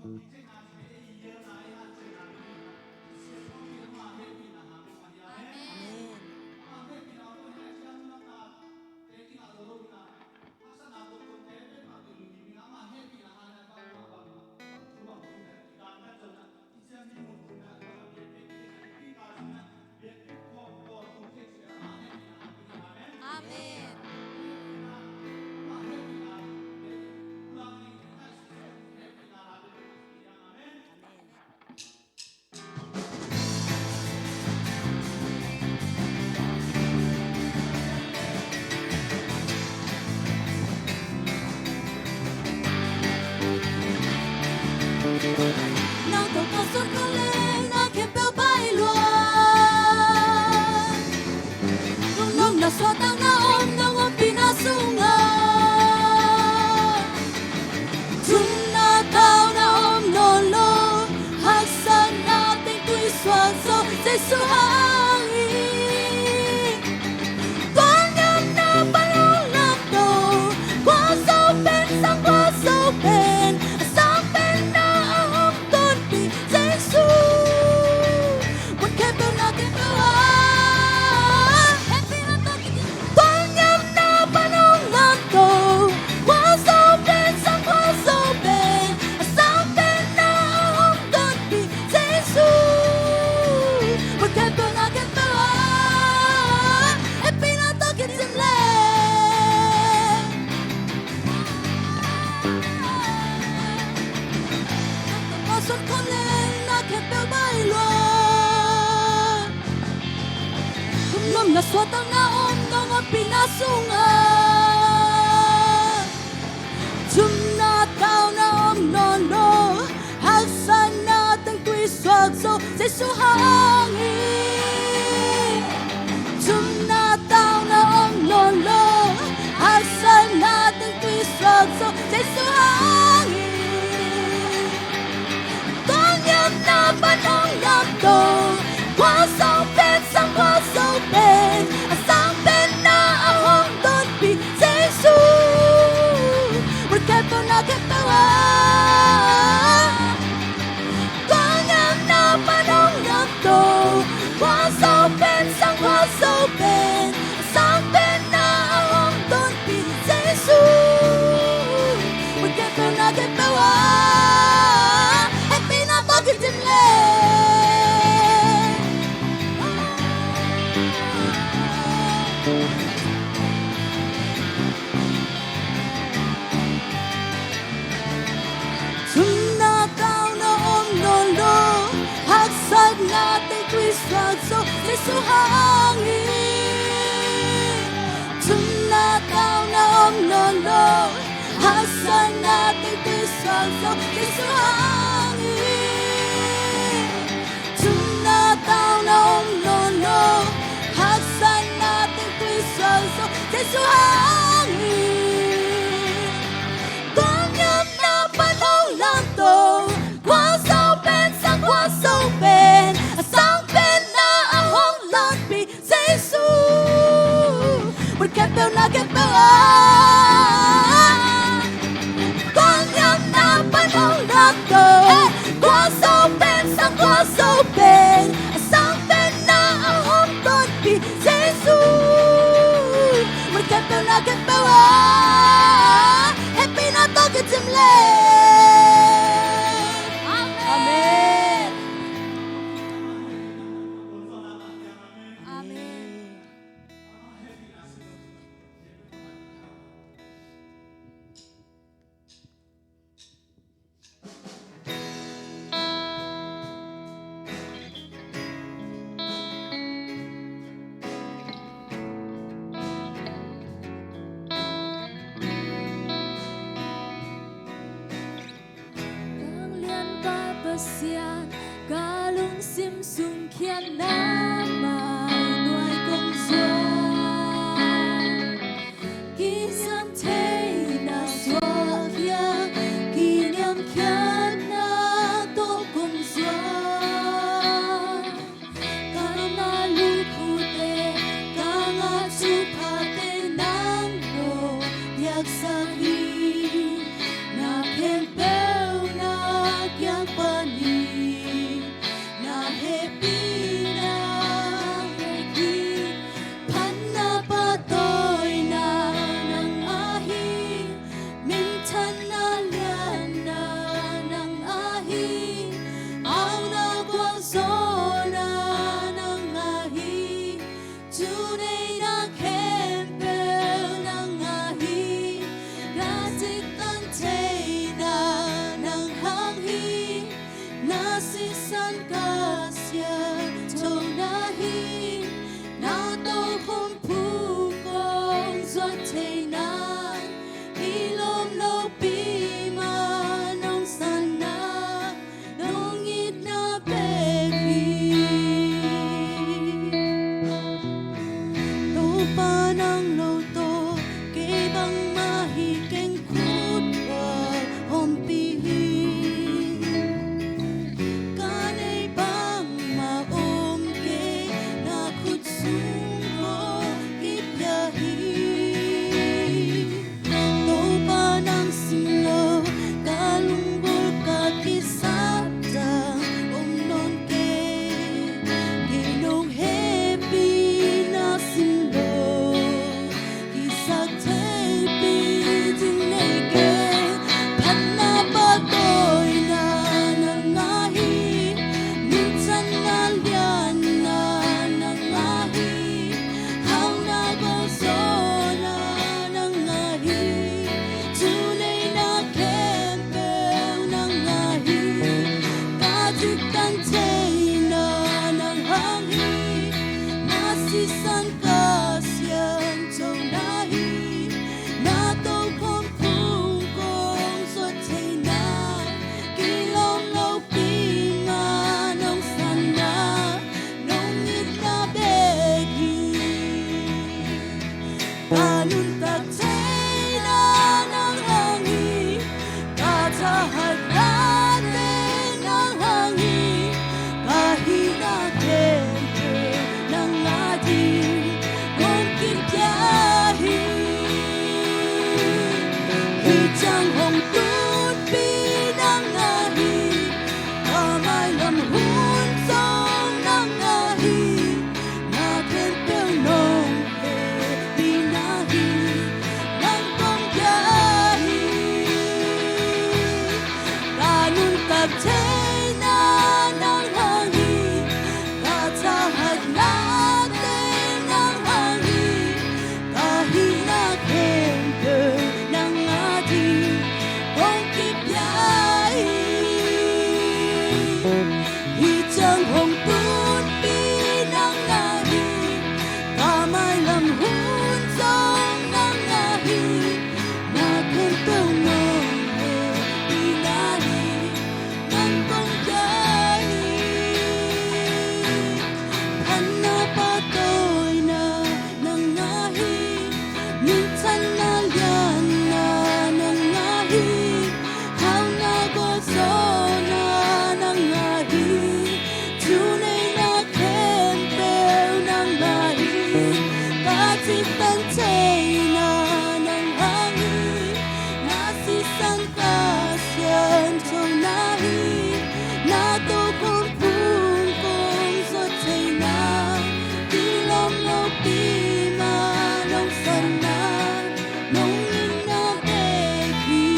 Nàng cầu cầu xuân khôn lên, nàng kèm bèo bay loa. Nung nung na xóa tang na ôm pinasunga. Chung na tao na ôm lolo, haksan natin tuy xóa gió dây su hangin. Toàn nhầm na balong làm đồ, qua sâu bên sang qua sâu bên. Xuân khôn lên na kẹp bèo bay loa. Kum lom na xóa tang na ôm nong pinasunga. Chum na tao na ôm non no, haksan natin tuy xóa gió dây su hangin. Chum na tao na ôm non no, haksan natin tuy xóa gió dây su hangin. Na panong làm đồ, qua sông bên sang qua sông bên, sang bên na ahong don pi Giêsu, một cái bao na cái bao qua ngam na panong làm đồ, qua sông bên sang qua sông bên, sang bên na ahong don pi Giêsu, một cái bao na cái bao natin tuy xóa gió dây su hangin. Chum na tao na ôm non lo, haksan natin tuy xóa gió dây su hangin. Chum na tao na ôm non lo, haksan natin tuy xóa gió dây su hangin. Toàn nhầm na panong làm tổ, qua sâu bên sang qua sâu bên, sang bên na ahong lan pi Giêsu, một cái bèo na cái bèo toàn nhầm na panong làm tổ, qua sâu bên sang qua sâu bên, sang bên na ahong lan pi Giêsu, một cái bèo na cái bèo happy na to cái chim lên. Sian galung sim sung khian na mai nuôi công duyên kỳ san thế na xóa kia kỷ niệm khian na tô công duyên ca na lu khu tê ca nga chu pha tê nang no yak sang hi na khen bel na Hijang hong tut pinangahi, kamay lam hun song nangahi, na kempel nong he binahi, nang kong yahi, kanun tag na nang hangi, katahad natin ng hangi, kahina kempel ng adi, kong kipyahi. Hijang hong tut pinangahi, kamay lam hun song nangahi, na kempel nong he binahi, nang kong yahi. Hanapatoy na nangahi, minsan na yan na nangahi, hang nagoso na nangahi, tunay na kempel ng lahi, katipantay na nangahi, nasisang kasyan chong nahi, natupong pungkong sotay na, ilong lo pimanong sana, nung inabeki.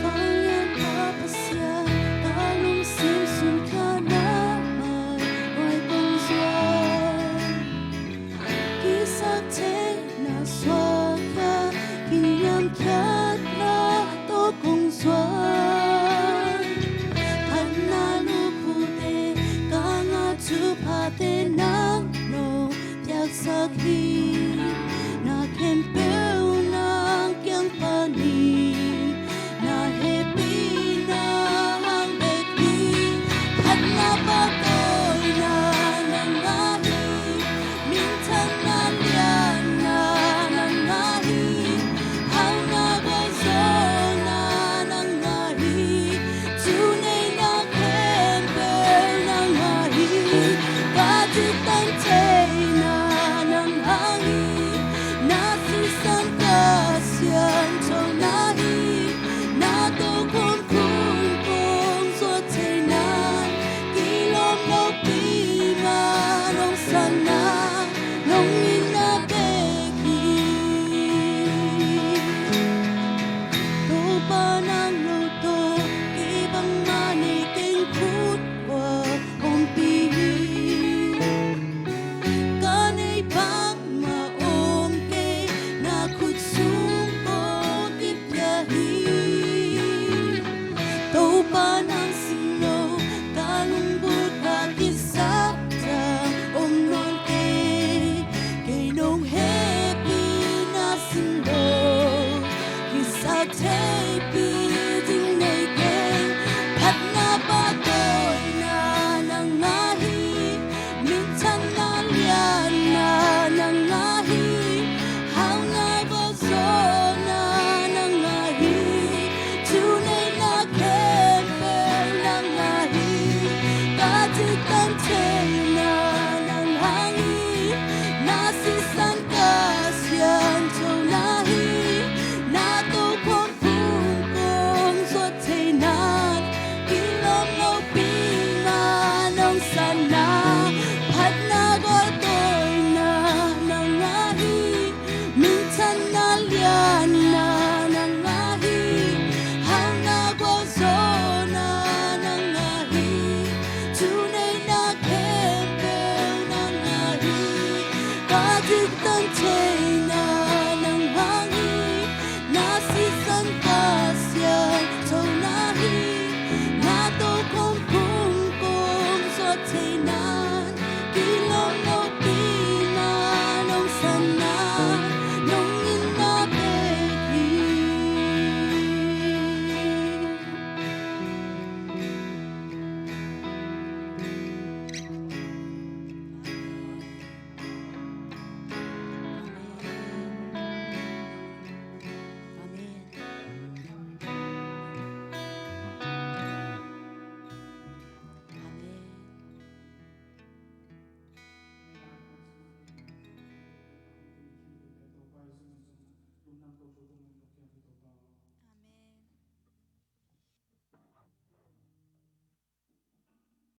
Pangan papasya, talong simsun ka naman, ay pangsuan. Kisag te na swaka, kinyamkyat na to kong swan. Panalupute, kangatupate nang no, piagsakhi, na kempel ng kyang pani, na happy na ang beki, at napatoy na nangahi, minsan na yan na nangahi, ang nagoso na nangahi, tunay na kempel nangahi, katitantay na nangahi,